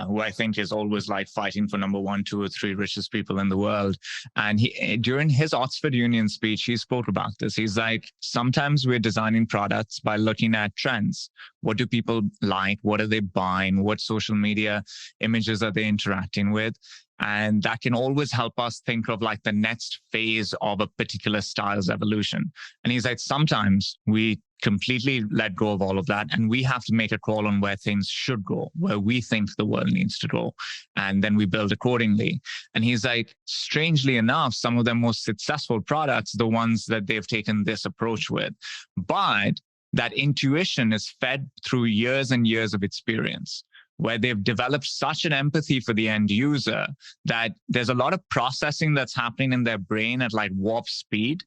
who I think is always like fighting for number 1, 2, or 3 richest people in the world. And he, during his Oxford Union speech, he spoke about this. He's like, sometimes we're designing products by looking at trends. What do people like? What are they buying? What social media images are they interacting with? And that can always help us think of like the next phase of a particular style's evolution. And he's like, sometimes we completely let go of all of that, and we have to make a call on where things should go, where we think the world needs to go, and then we build accordingly. And he's like, strangely enough, some of the most successful products, the ones that they've taken this approach with, but that intuition is fed through years and years of experience, where they've developed such an empathy for the end user that there's a lot of processing that's happening in their brain at like warp speed.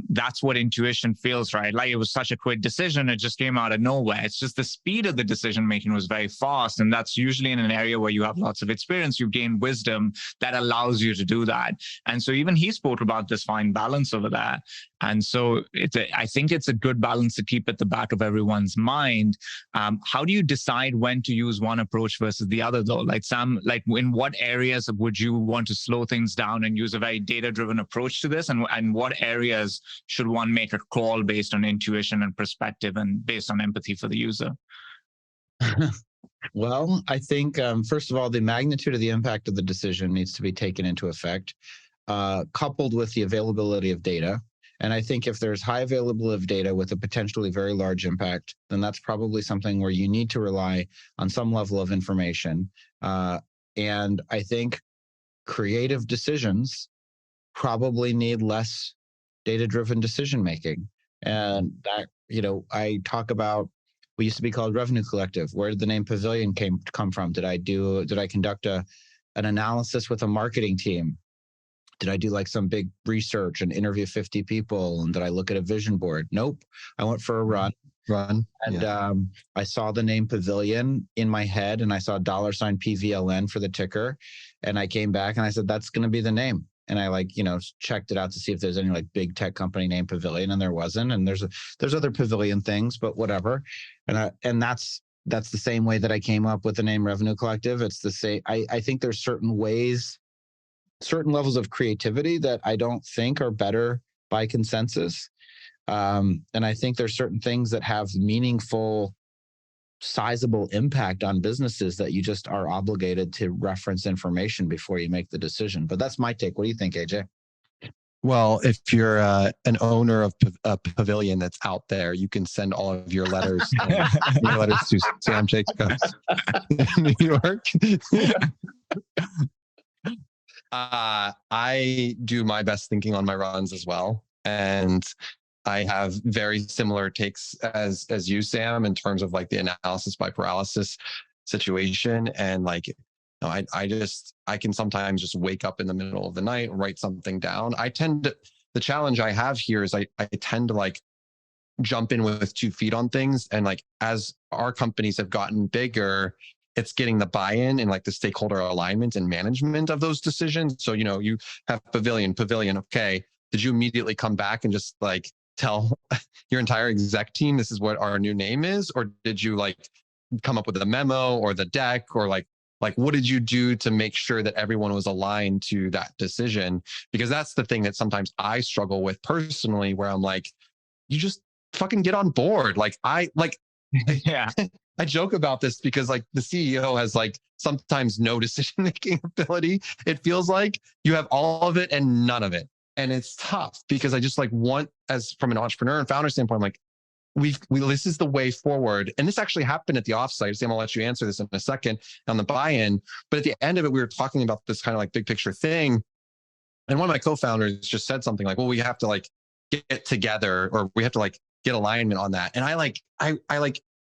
That's what intuition feels, right? Like it was such a quick decision. It just came out of nowhere. It's just the speed of the decision making was very fast. And that's usually in an area where you have lots of experience, you gain wisdom that allows you to do that. And so even he spoke about this fine balance over there. And so I think it's a good balance to keep at the back of everyone's mind. How do you decide when to use one approach versus the other, though? Like Sam, like in what areas would you want to slow things down and use a very data-driven approach to this? And what areas should one make a call based on intuition and perspective and based on empathy for the user? Well, I think, first of all, the magnitude of the impact of the decision needs to be taken into effect, coupled with the availability of data. And I think if there's high availability of data with a potentially very large impact, then that's probably something where you need to rely on some level of information. And I think creative decisions probably need less data-driven decision-making. And that, I talk about, we used to be called Revenue Collective. Where did the name Pavilion come from? Did I conduct an analysis with a marketing team? Did I do like some big research and interview 50 people? And did I look at a vision board? Nope. I went for a run. And I saw the name Pavilion in my head, and I saw $PVLN for the ticker. And I came back and I said, that's going to be the name. And I checked it out to see if there's any like big tech company named Pavilion, and there wasn't. And there's other Pavilion things, but whatever. And that's the same way that I came up with the name Revenue Collective. It's the same. I think there's certain levels of creativity that I don't think are better by consensus. And I think there's certain things that have meaningful, sizable impact on businesses that you just are obligated to reference information before you make the decision. But that's my take. What do you think, AJ? Well, if you're an owner of a Pavilion that's out there, you can send all of your letters, to Sam Jacobs in New York. I do my best thinking on my runs as well. And I have very similar takes as you, Sam, in terms of like the analysis by paralysis situation. And like, I can sometimes just wake up in the middle of the night and write something down. The challenge I have here is I tend to like jump in with 2 feet on things. And like, as our companies have gotten bigger, it's getting the buy-in and like the stakeholder alignment and management of those decisions. So, you have Pavilion. Okay. Did you immediately come back and just like tell your entire exec team, this is what our new name is? Or did you like come up with a memo or the deck, or like what did you do to make sure that everyone was aligned to that decision? Because that's the thing that sometimes I struggle with personally, where I'm like, you just fucking get on board. Yeah. I joke about this because like the CEO has like sometimes no decision-making ability. It feels like you have all of it and none of it. And it's tough because I just like want, as from an entrepreneur and founder standpoint, I'm like, this is the way forward. And this actually happened at the offsite. Sam, I'll let you answer this in a second on the buy-in. But at the end of it, we were talking about this kind of like big picture thing. And one of my co-founders just said something like, well, we have to like get together, or we have to like get alignment on that. And I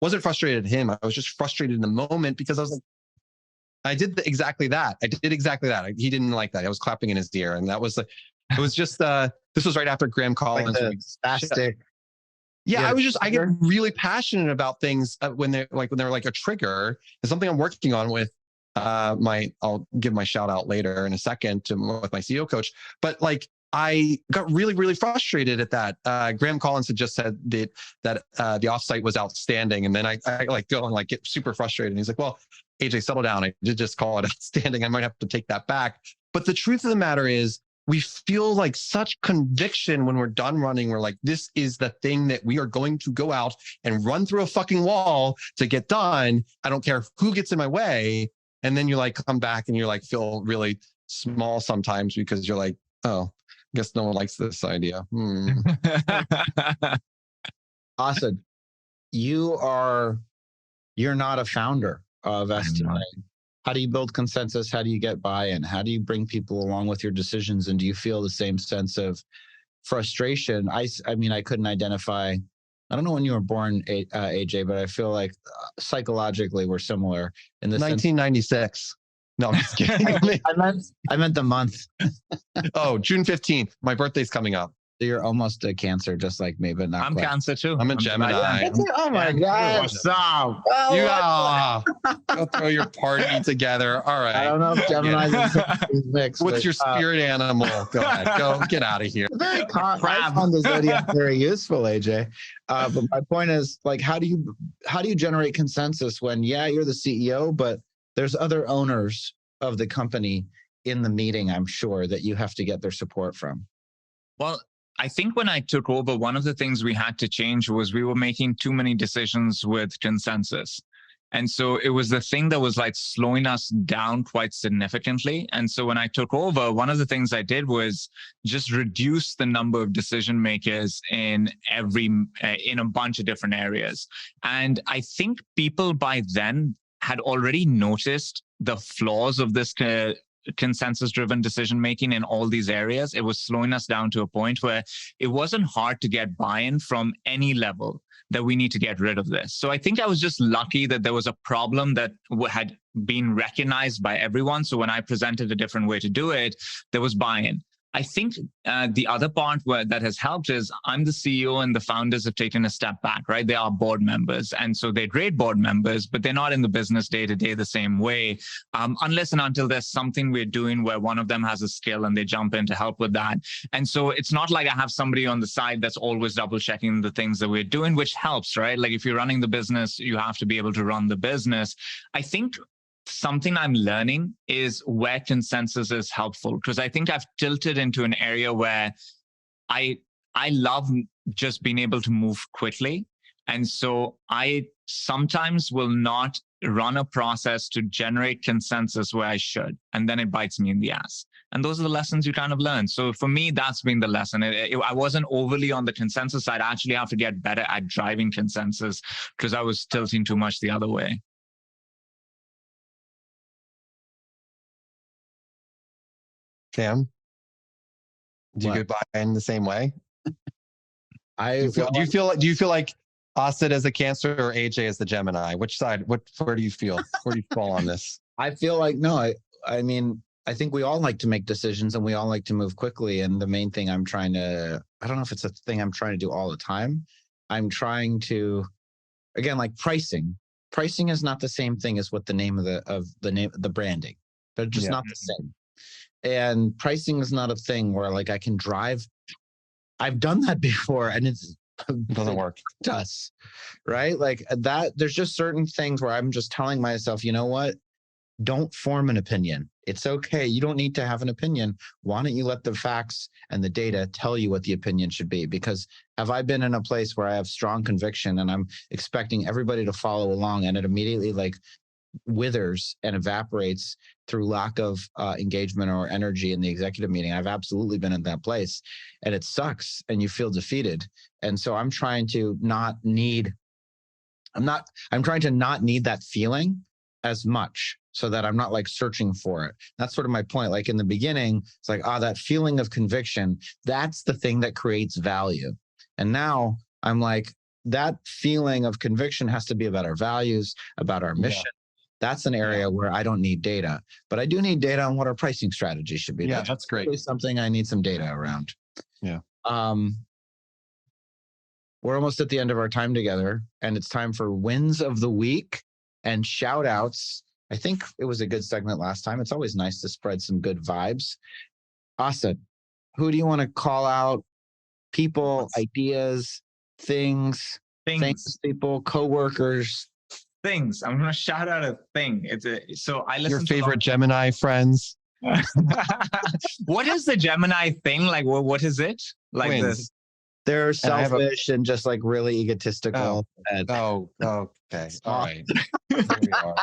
wasn't frustrated at him. I was just frustrated in the moment because I was like, I did exactly that. He didn't like that. I was clapping in his ear. And that was like, it was just, this was right after Graham Collins. Like spastic. Yeah, I get really passionate about things when they're like a trigger. It's something I'm working on with I'll give my shout out later in a second with my CEO coach. But like, I got really, really frustrated at that. Graham Collins had just said that the offsite was outstanding. And then I like go and like get super frustrated. And he's like, well, AJ, settle down. I did just call it outstanding. I might have to take that back. But the truth of the matter is, we feel like such conviction when we're done running. We're like, this is the thing that we are going to go out and run through a fucking wall to get done. I don't care who gets in my way. And then you like come back and you're like, feel really small sometimes because you're like, oh, I guess no one likes this idea. Asad, you're not a founder of STI. How do you build consensus? How do you get buy-in? How do you bring people along with your decisions? And do you feel the same sense of frustration? I mean, I couldn't identify, I don't know when you were born, AJ, but I feel like psychologically we're similar in the 1996. No, I'm just kidding. I meant the month. Oh, June 15th. My birthday's coming up. So you're almost a Cancer, just like me, but not I'm quite. Cancer too. I'm a Gemini. Oh my God. What's up? Go throw your party together. All right. I don't know if Gemini's is mixed. What's your spirit animal? Go ahead. Go get out of here. I found the zodiac very useful, AJ. But my point is, like, how do you generate consensus when, yeah, you're the CEO, but there's other owners of the company in the meeting, I'm sure, that you have to get their support from? Well, I think when I took over, one of the things we had to change was we were making too many decisions with consensus. And so it was the thing that was like slowing us down quite significantly. And so when I took over, one of the things I did was just reduce the number of decision makers in a bunch of different areas. And I think people by then had already noticed the flaws of this consensus-driven decision-making in all these areas. It was slowing us down to a point where it wasn't hard to get buy-in from any level that we need to get rid of this. So I think I was just lucky that there was a problem that had been recognized by everyone. So when I presented a different way to do it, there was buy-in. I think the other part that has helped is I'm the CEO and the founders have taken a step back, right? They are board members. And so they're great board members, but they're not in the business day to day the same way, unless and until there's something we're doing where one of them has a skill and they jump in to help with that. And so it's not like I have somebody on the side that's always double checking the things that we're doing, which helps, right? Like if you're running the business, you have to be able to run the business. I think something I'm learning is where consensus is helpful, because I think I've tilted into an area where I love just being able to move quickly. And so I sometimes will not run a process to generate consensus where I should, and then it bites me in the ass. And those are the lessons you kind of learn. So for me, that's been the lesson. I wasn't overly on the consensus side. I actually have to get better at driving consensus because I was tilting too much the other way. Sam, do you get buy-in the same way? Do you feel like Asad as a Cancer or AJ as the Gemini? Which side? Where do you feel? Where do you fall on this? I feel like no. I mean, I think we all like to make decisions and we all like to move quickly. And the main thing I don't know if it's a thing I'm trying to do all the time. I'm trying to, again, like pricing. Pricing is not the same thing as what the name of the branding. They're just not the same. And pricing is not a thing where like I can drive. I've done that before and it doesn't work. It does, right? Like that, there's just certain things where I'm just telling myself, you know what? Don't form an opinion. It's okay. You don't need to have an opinion. Why don't you let the facts and the data tell you what the opinion should be? Because have I been in a place where I have strong conviction and I'm expecting everybody to follow along and it immediately like withers and evaporates through lack of engagement or energy in the executive meeting. I've absolutely been in that place, and it sucks, and you feel defeated. And so I'm trying to not need that feeling as much, so that I'm not like searching for it. That's sort of my point. Like in the beginning, it's like, that feeling of conviction, that's the thing that creates value. And now I'm like, that feeling of conviction has to be about our values, about our mission. That's an area where I don't need data, but I do need data on what our pricing strategy should be. Yeah, that's great. Really something I need some data around. Yeah. We're almost at the end of our time together, and it's time for wins of the week and shout outs. I think it was a good segment last time. It's always nice to spread some good vibes. Asad, who do you want to call out? People, ideas, things, people, coworkers. Things. I'm gonna shout out a thing. So I listen your favorite Gemini friends. What is the Gemini thing? Like, what is it? Like Wins. this. They're selfish and just like really egotistical. Okay. All right. Here we are.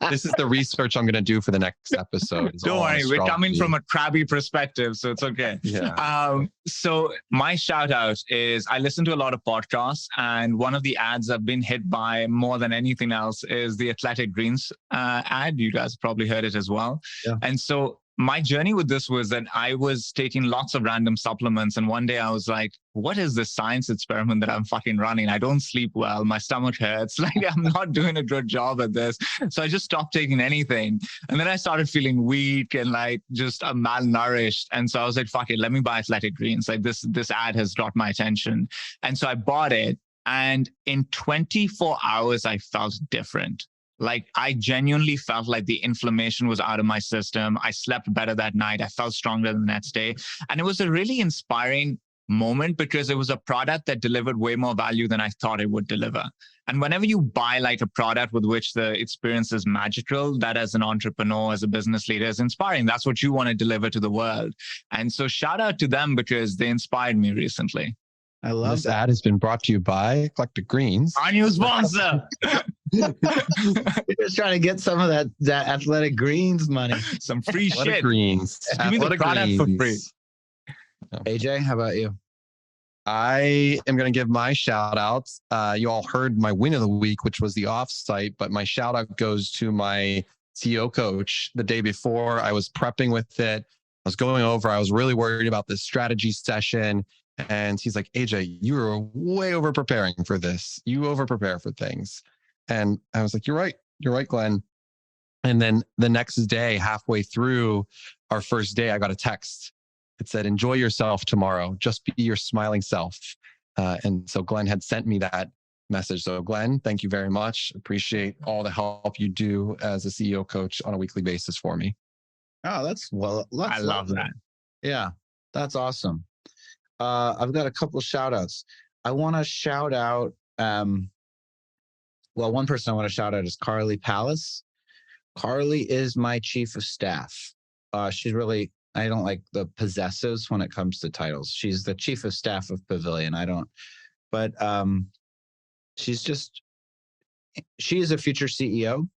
This is the research I'm going to do for the next episode. Don't worry, we're coming from a crabby perspective, so it's okay. Yeah. So my shout out is I listen to a lot of podcasts, and one of the ads I've been hit by more than anything else is the Athletic Greens ad. You guys probably heard it as well. Yeah. And so my journey with this was that I was taking lots of random supplements. And one day I was like, what is this science experiment that I'm fucking running? I don't sleep well. My stomach hurts. Like, I'm not doing a good job at this. So I just stopped taking anything. And then I started feeling weak and like just malnourished. And so I was like, fuck it, let me buy Athletic Greens. Like this ad has got my attention. And so I bought it. And in 24 hours, I felt different. Like I genuinely felt like the inflammation was out of my system. I slept better that night. I felt stronger the next day. And it was a really inspiring moment because it was a product that delivered way more value than I thought it would deliver. And whenever you buy like a product with which the experience is magical, that as an entrepreneur, as a business leader is inspiring. That's what you want to deliver to the world. And so shout out to them because they inspired me recently. I love this ad has been brought to you by Eclectic Greens. Our new sponsor. You're just trying to get some of that Athletic Greens money. Some free shit. Greens. Give me the product for free. AJ, how about you? I am going to give my shout outs. You all heard my win of the week, which was the offsite, but my shout out goes to my CEO coach. The day before, I was prepping with it. I was going over, I was really worried about this strategy session. And he's like, AJ, you are way over preparing for this. You over prepare for things. And I was like, you're right, Glenn. And then the next day, halfway through our first day, I got a text. It said, enjoy yourself tomorrow. Just be your smiling self. And so Glenn had sent me that message. So Glenn, thank you very much. Appreciate all the help you do as a CEO coach on a weekly basis for me. Oh, I love that. Yeah, that's awesome. I've got a couple shout outs. I want to shout out, one person I want to shout out is Carly Palace. Carly is my chief of staff. She's really, I don't like the possessives when it comes to titles. She's the chief of staff of Pavilion. But she is a future CEO.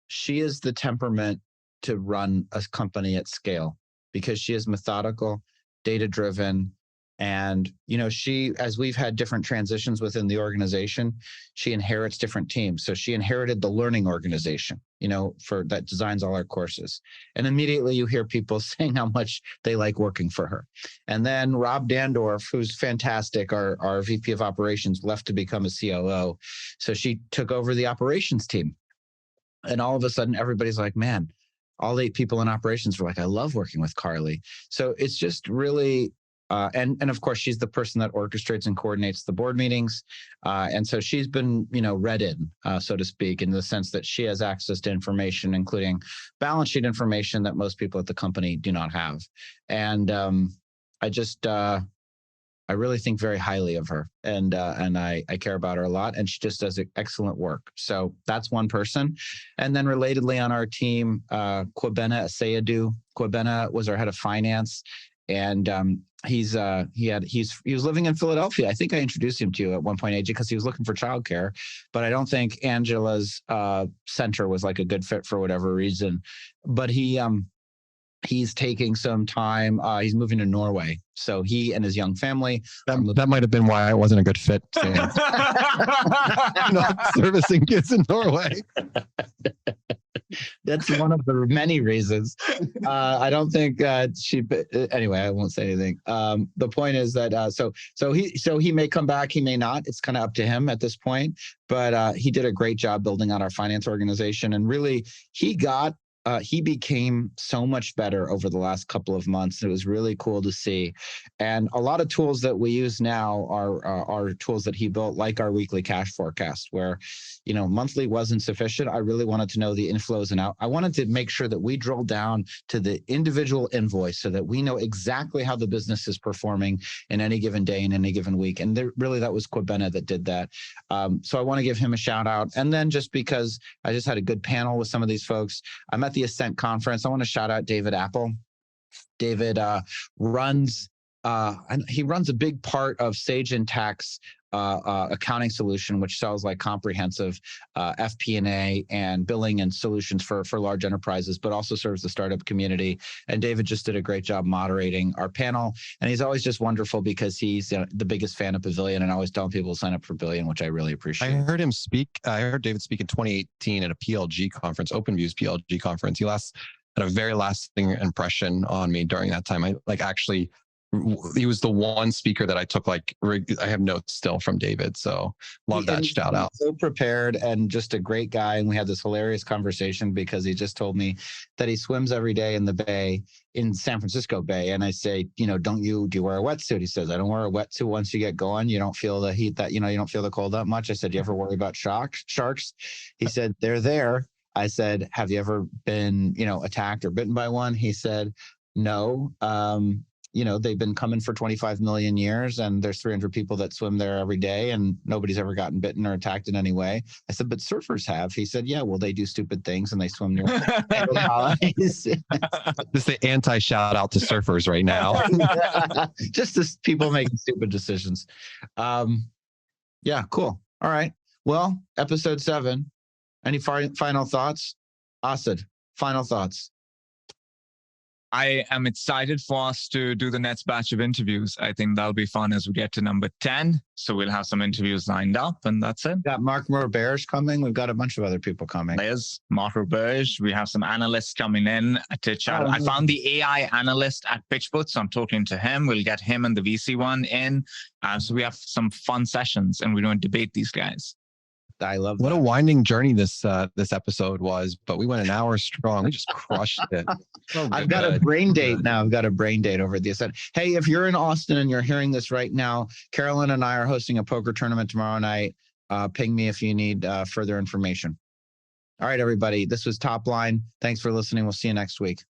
She is the temperament to run a company at scale because she is methodical, data-driven, and she, as we've had different transitions within the organization, she inherits different teams. So she inherited the learning organization, for that designs all our courses. And immediately you hear people saying how much they like working for her. And then Rob Dandorf, who's fantastic, our VP of operations, left to become a COO. So she took over the operations team. And all of a sudden, everybody's like, man, all 8 people in operations were like, I love working with Carly. So it's just really, and of course, she's the person that orchestrates and coordinates the board meetings. And so she's been, read in, so to speak, in the sense that she has access to information, including balance sheet information that most people at the company do not have. And I really think very highly of her, and I care about her a lot, and she just does excellent work. So that's one person. And then relatedly on our team, Kwabena Asayadu. Kwabena was our head of finance, and he was living in Philadelphia. I think I introduced him to you at one point, AJ, because he was looking for childcare, but I don't think Angela's center was like a good fit for whatever reason. But he's taking some time. He's moving to Norway, so he and his young family. That might have been why I wasn't a good fit. Not servicing kids in Norway. That's one of the many reasons. I don't think anyway, I won't say anything. The point is that so he may come back, he may not. It's kind of up to him at this point. But he did a great job building out our finance organization, and really he became so much better over the last couple of months. It was really cool to see. And a lot of tools that we use now are tools that he built, like our weekly cash forecast, where, monthly wasn't sufficient. I really wanted to know the inflows and out. I wanted to make sure that we drill down to the individual invoice so that we know exactly how the business is performing in any given day, in any given week. And that was Quibena that did that. So I want to give him a shout out. And then just because I just had a good panel with some of these folks, I'm at the Ascent conference. I want to shout out David Apple. David runs a big part of Sage Intact's accounting solution, which sells like comprehensive FP&A and billing and solutions for large enterprises, but also serves the startup community. And David just did a great job moderating our panel. And he's always just wonderful because he's the biggest fan of Pavilion and always telling people to sign up for Pavilion, which I really appreciate. I heard him speak. I heard David speak in 2018 at a PLG conference, OpenView's PLG conference. He had a very lasting impression on me during that time. He was the one speaker that I took, I have notes still from David. So love that shout out. So prepared and just a great guy. And we had this hilarious conversation because he just told me that he swims every day in the bay, in San Francisco Bay. And I say, do you wear a wetsuit? He says, I don't wear a wetsuit. Once you get going, you don't feel the heat you don't feel the cold that much. I said, you ever worry about sharks? He said, they're there. I said, have you ever been, attacked or bitten by one? He said, no. They've been coming for 25 million years and there's 300 people that swim there every day and nobody's ever gotten bitten or attacked in any way. I said, but surfers have. He said, yeah, well, they do stupid things and they swim near This is the anti-shout out to surfers right now. Just as people making stupid decisions. Yeah, cool. All right. Well, episode 7. Any final thoughts? Asad, final thoughts. I am excited for us to do the next batch of interviews. I think that'll be fun as we get to number 10. So we'll have some interviews lined up and that's it. We've got Mark Roberge coming. We've got a bunch of other people coming. There's Mark Roberge. We have some analysts coming in to chat. I found the AI analyst at PitchBook, so I'm talking to him. We'll get him and the VC one in. So we have some fun sessions and we're going to debate these guys. I love that. What a winding journey this episode was, but we went an hour strong. We just crushed it. I've got a brain date now. I've got a brain date over at the Ascent. Hey, if you're in Austin and you're hearing this right now, Carolyn and I are hosting a poker tournament tomorrow night. Ping me if you need further information. All right, everybody. This was Top Line. Thanks for listening. We'll see you next week.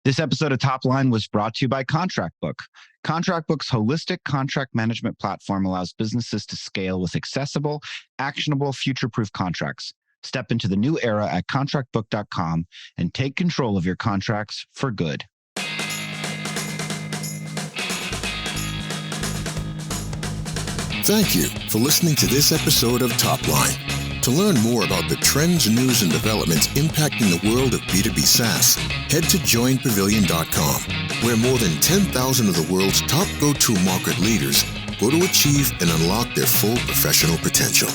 This episode of Top Line was brought to you by Contract Book. Contract Book's holistic contract management platform allows businesses to scale with accessible, actionable, future-proof contracts. Step into the new era at contractbook.com and take control of your contracts for good. Thank you for listening to this episode of Top Line. To learn more about the trends, news, and developments impacting the world of B2B SaaS, head to joinpavilion.com, where more than 10,000 of the world's top go-to market leaders go to achieve and unlock their full professional potential.